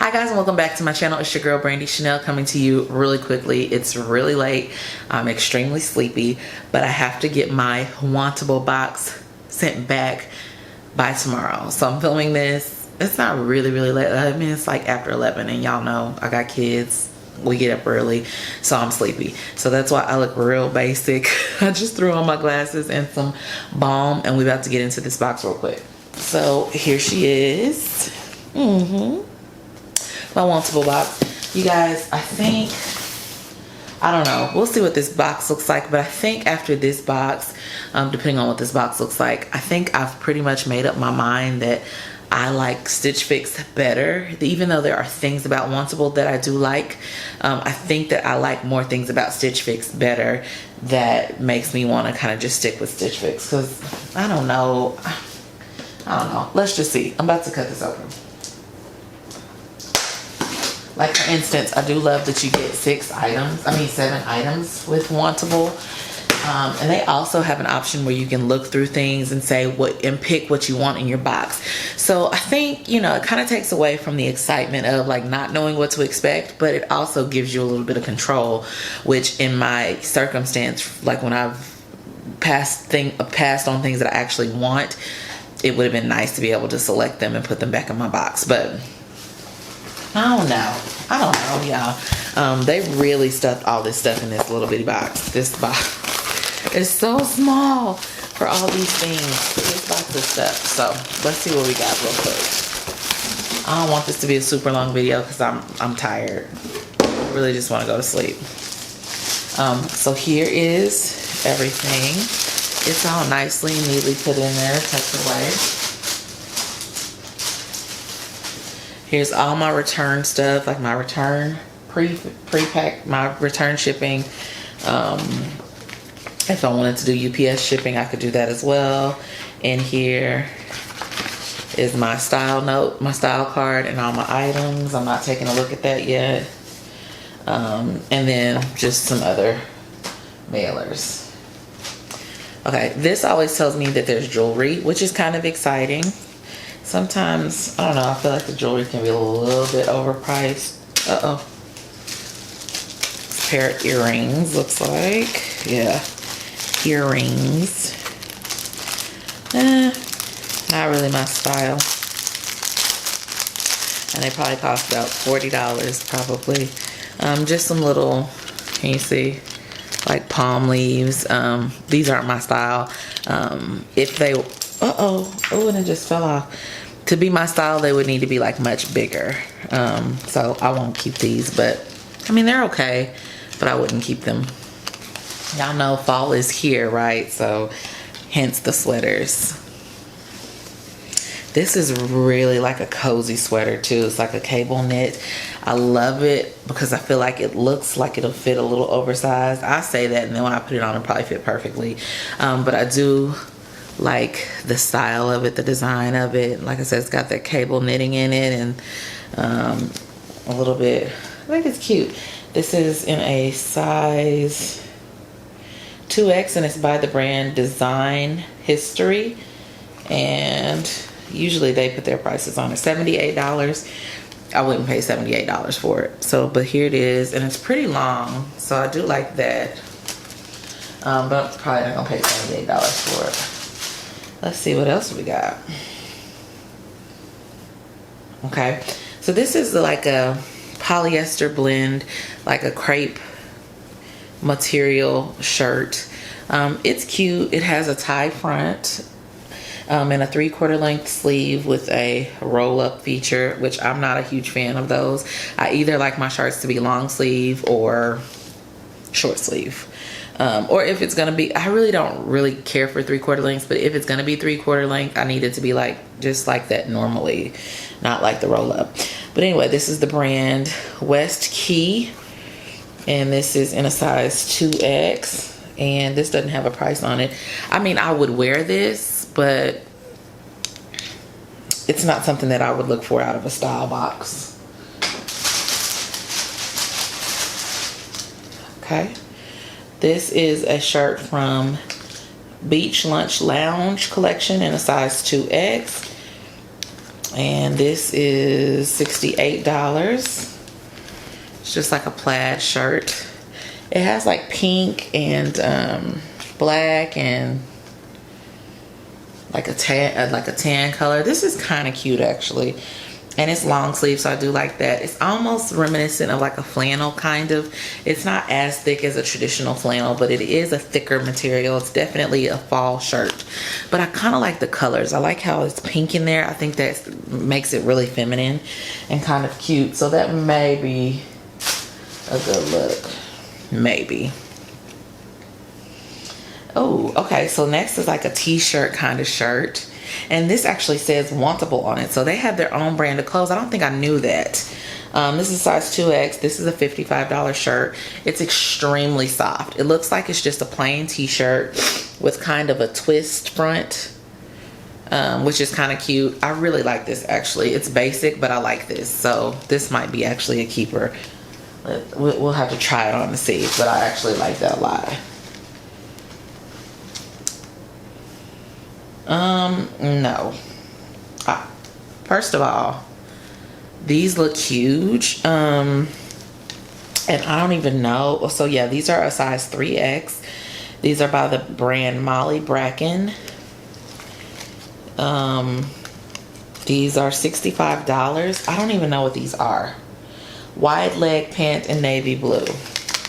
Hi guys, and welcome back to my channel. It's your girl Brandie Channail coming to you really quickly. It's really late. I'm extremely sleepy, but I have to get my Wantable box sent back by tomorrow. So I'm filming this. It's not really late. I mean, it's like after 11, and y'all know I got kids. We get up early, so I'm sleepy. So that's why I look real basic. I just threw on my glasses and some balm, and we're about to get into this box real quick. So here she is. My Wantable box. You guys, I don't know. We'll see what this box looks like, but I think after this box, depending on what this box looks like, I think I've pretty much made up my mind that I like Stitch Fix better. Even though there are things about Wantable that I do like, I think that I like more things about Stitch Fix better that makes me want to kind of just stick with Stitch Fix, because I don't know. Let's just see. I'm about to cut this open. Like, for instance, I do love that you get 7 items with Wantable. And they also have an option where you can look through things and say and pick what you want in your box. So I think, you know, it kind of takes away from the excitement of like not knowing what to expect, but it also gives you a little bit of control, which in my circumstance, like when I've passed on things that I actually want, it would have been nice to be able to select them and put them back in my box. But I don't know, y'all. They really stuffed all this stuff in this little bitty box. This box is so small for all these things. This box is stuffed. So let's see what we got real quick. I don't want this to be a super long video because I'm tired. I really just want to go to sleep. So here is everything. It's all nicely, neatly put in there, tucked away. Here's all my return stuff, like my return pre-packed, my return shipping. If I wanted to do UPS shipping, I could do that as well. And here is my style note, my style card, and all my items. I'm not taking a look at that yet. And then just some other mailers. Okay, this always tells me that there's jewelry, which is kind of exciting. Sometimes, I don't know, I feel like the jewelry can be a little bit overpriced. This pair of earrings, looks like. Yeah, earrings. Not really my style. And they probably cost about $40, probably. Just some little, can you see? Like palm leaves. These aren't my style. If they, and it just fell off. To be my style, they would need to be like much bigger. So I won't keep these, but I mean, they're okay, but I wouldn't keep them. Y'all know fall is here, right? So hence the sweaters. This is really like a cozy sweater too. It's like a cable knit. I love it because I feel like it looks like it'll fit a little oversized. I say that, and then when I put it on, it'll probably fit perfectly. But I do like the style of it, the design of it. Like I said, it's got that cable knitting in it, and a little bit, I think it's cute. This is in a size 2X, and it's by the brand Design History, and usually they put their prices on it. $78. I wouldn't pay $78 for it. So, but here it is, and it's pretty long, so I do like that. But I'm probably not gonna pay $78 for it. Let's see what else we got. Okay, so this is like a polyester blend, like a crepe material shirt. It's cute. It has a tie front. And a 3/4 length sleeve with a roll-up feature, which I'm not a huge fan of those. I either like my shirts to be long sleeve or short sleeve. Or if it's gonna be, I really don't really care for 3/4 lengths, but if it's gonna be 3/4 length, I need it to be like just like that normally, not like the roll-up. But anyway, this is the brand West Key, and this is in a size 2X, and this doesn't have a price on it. I mean, I would wear this, but it's not something that I would look for out of a style box. Okay, this is a shirt from Beach Lunch Lounge collection in a size 2X. And this is $68. It's just like a plaid shirt. It has like pink and black and like a tan color. This is kind of cute actually. And it's long sleeve, so I do like that. It's almost reminiscent of like a flannel kind of. It's not as thick as a traditional flannel, but it is a thicker material. It's definitely a fall shirt. But I kind of like the colors. I like how it's pink in there. I think that makes it really feminine and kind of cute. So that may be a good look. Maybe. Oh, okay. So next is like a t-shirt kind of shirt. And this actually says Wantable on it. So they have their own brand of clothes. I don't think I knew that. This is size 2X. This is a $55 shirt. It's extremely soft. It looks like it's just a plain t-shirt with kind of a twist front, which is kind of cute. I really like this actually. It's basic, but I like this. So this might be actually a keeper. We'll have to try it on to see, but I actually like that a lot. No. First of all, these look huge. And I don't even know. So yeah, these are a size 3X. These are by the brand Molly Bracken. These are $65. I don't even know what these are. Wide leg pant in navy blue,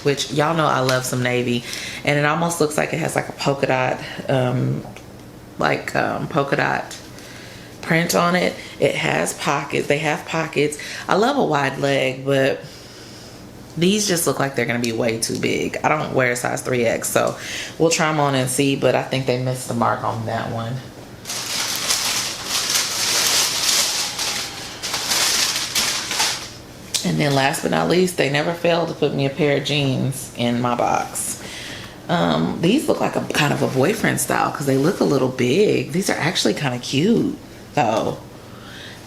which y'all know I love some navy. And it almost looks like it has like a polka dot, polka dot print on it. It has pockets. They have pockets. I love a wide leg, but these just look like they're gonna be way too big. I don't wear a size 3X, so we'll try them on and see, but I think they missed the mark on that one. And then last but not least, they never fail to put me a pair of jeans in my box. These look like a kind of a boyfriend style because they look a little big. These are actually kind of cute though.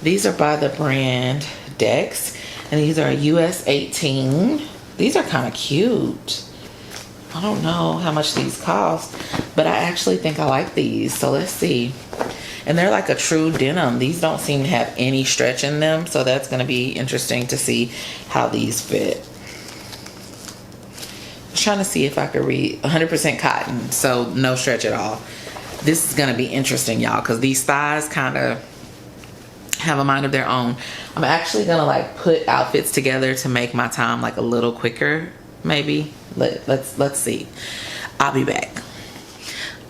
These are by the brand Dex, and these are US 18. These are kind of cute. I don't know how much these cost, but I actually think I like these. So let's see. And they're like a true denim. These don't seem to have any stretch in them, so that's going to be interesting to see how these fit. I was trying to see if I could read 100% cotton, so no stretch at all. This is going to be interesting, y'all, because these thighs kind of have a mind of their own. I'm actually going to like put outfits together to make my time like a little quicker, maybe. Let's see. I'll be back.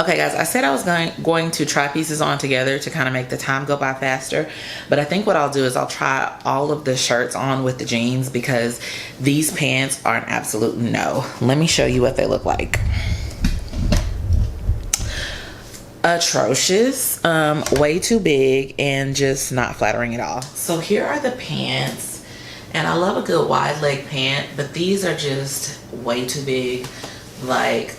Okay guys, I said I was going to try pieces on together to kind of make the time go by faster, but I think what I'll do is I'll try all of the shirts on with the jeans because these pants are an absolute no. Let me show you what they look like. Atrocious, way too big, and just not flattering at all. So here are the pants, and I love a good wide leg pant, but these are just way too big, like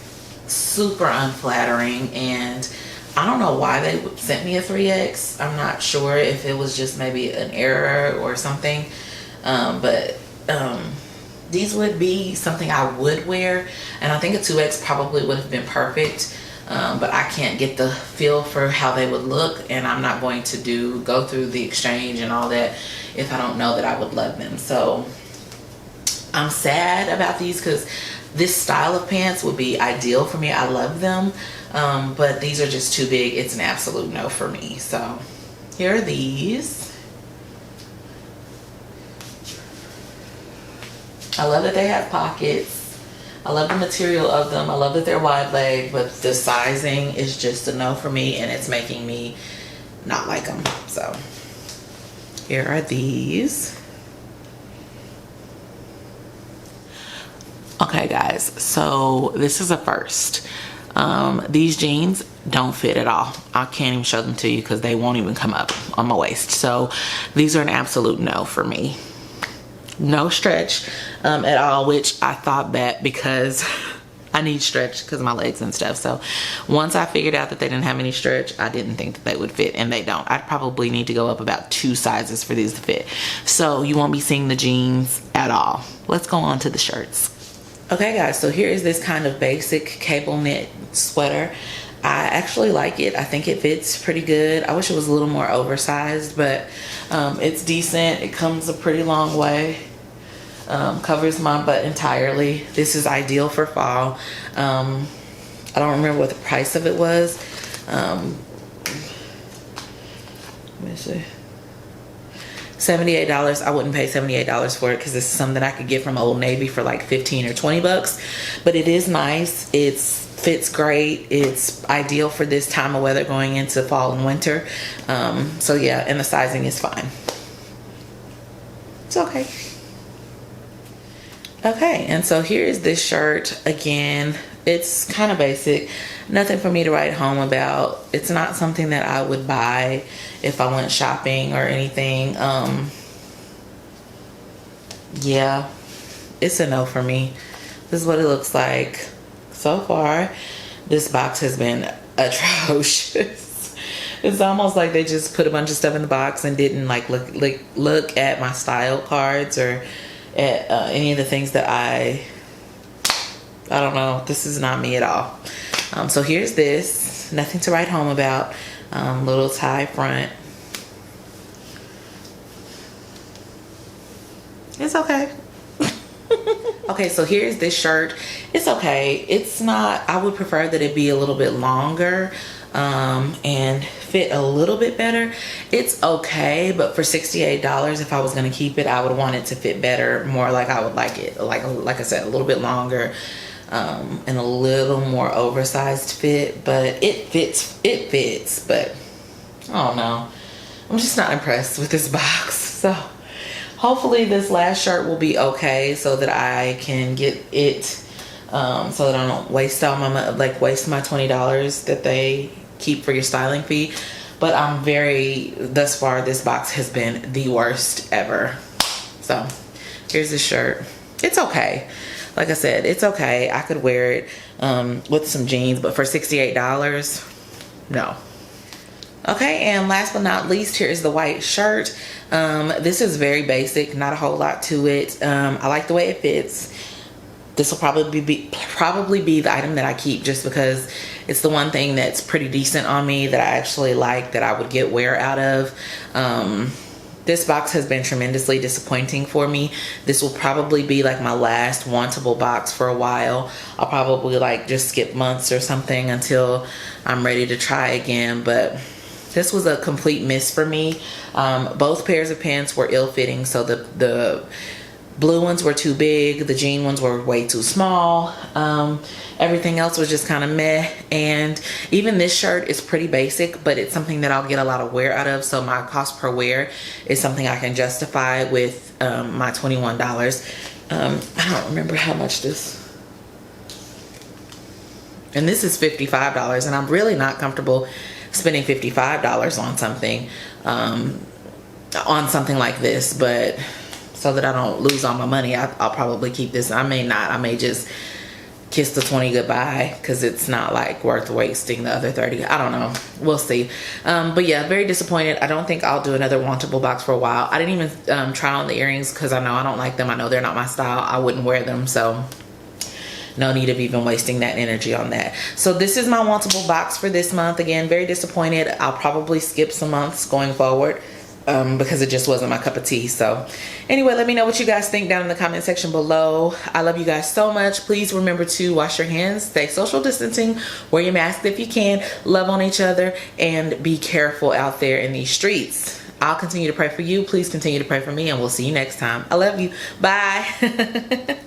super unflattering. And I don't know why they sent me a 3X. I'm not sure if it was just maybe an error or something, but these would be something I would wear, and I think a 2X probably would have been perfect, but I can't get the feel for how they would look, and I'm not going to go through the exchange and all that if I don't know that I would love them. So I'm sad about these because this style of pants would be ideal for me. I love them, but these are just too big. It's an absolute no for me. So here are these. I love that they have pockets. I love the material of them. I love that they're wide leg, but the sizing is just a no for me, and it's making me not like them. So here are these. Okay guys, so this is a first. These jeans don't fit at all. I can't even show them to you because they won't even come up on my waist. So these are an absolute no for me. No stretch at all, which I thought that because I need stretch because of my legs and stuff. So once I figured out that they didn't have any stretch, I didn't think that they would fit, and they don't. I'd probably need to go up about 2 sizes for these to fit. So you won't be seeing the jeans at all. Let's go on to the shirts. Okay guys, so here is this kind of basic cable knit sweater. I actually like it. I think it fits pretty good. I wish it was a little more oversized, but it's decent. It comes a pretty long way. Covers my butt entirely. This is ideal for fall. I don't remember what the price of it was. Let me see. $78. I wouldn't pay $78 for it because it's something I could get from Old Navy for like 15 or 20 bucks. But it is nice. It fits great. It's ideal for this time of weather going into fall and winter. So yeah, and the sizing is fine. It's okay. Okay, and so here's this shirt again. It's kind of basic, nothing for me to write home about. It's not something that I would buy if I went shopping or anything. Yeah, it's a no for me. This is what it looks like so far. This box has been atrocious. It's almost like they just put a bunch of stuff in the box and didn't like look at my style cards or at any of the things that I don't know. This is not me at all. So here's this. Nothing to write home about. Little tie front. It's okay. Okay, so here's this shirt. It's okay. It's not, I would prefer that it be a little bit longer and fit a little bit better. It's okay, but for $68, if I was going to keep it, I would want it to fit better, more like I would like it. Like I said, a little bit longer. And a little more oversized fit, but it fits, but I don't know. I'm just not impressed with this box. So hopefully this last shirt will be okay so that I can get it, so that I don't waste all my, waste my $20 that they keep for your styling fee. But thus far, this box has been the worst ever. So here's the shirt. It's okay. Like I said, it's okay. I could wear it with some jeans, but for $68, no. Okay, and last but not least, here is the white shirt. This is very basic, not a whole lot to it. I like the way it fits. This will probably be the item that I keep just because it's the one thing that's pretty decent on me that I actually like, that I would get wear out of. This box has been tremendously disappointing for me. This will probably be like my last Wantable box for a while. I'll probably just skip months or something until I'm ready to try again. But this was a complete miss for me. Both pairs of pants were ill-fitting. So the blue ones were too big. The jean ones were way too small. Everything else was just kind of meh. And even this shirt is pretty basic, but it's something that I'll get a lot of wear out of. So my cost per wear is something I can justify with my $21. I don't remember how much this. And this is $55. And I'm really not comfortable spending $55 on something like this. But so that I don't lose all my money, I'll probably keep this. I may not. I may just kiss the 20 goodbye because it's not like worth wasting the other 30. I don't know. We'll see. But yeah, very disappointed. I don't think I'll do another Wantable box for a while. I didn't even try on the earrings because I know I don't like them. I know they're not my style. I wouldn't wear them. So no need of even wasting that energy on that. So this is my Wantable box for this month. Again, very disappointed. I'll probably skip some months going forward. Because it just wasn't my cup of tea. So anyway, let me know what you guys think down in the comment section below. I love you guys so much. Please remember to wash your hands, stay social distancing, wear your mask if you can, love on each other, and be careful out there in these streets. I'll continue to pray for you. Please continue to pray for me, and we'll see you next time. I love you. Bye.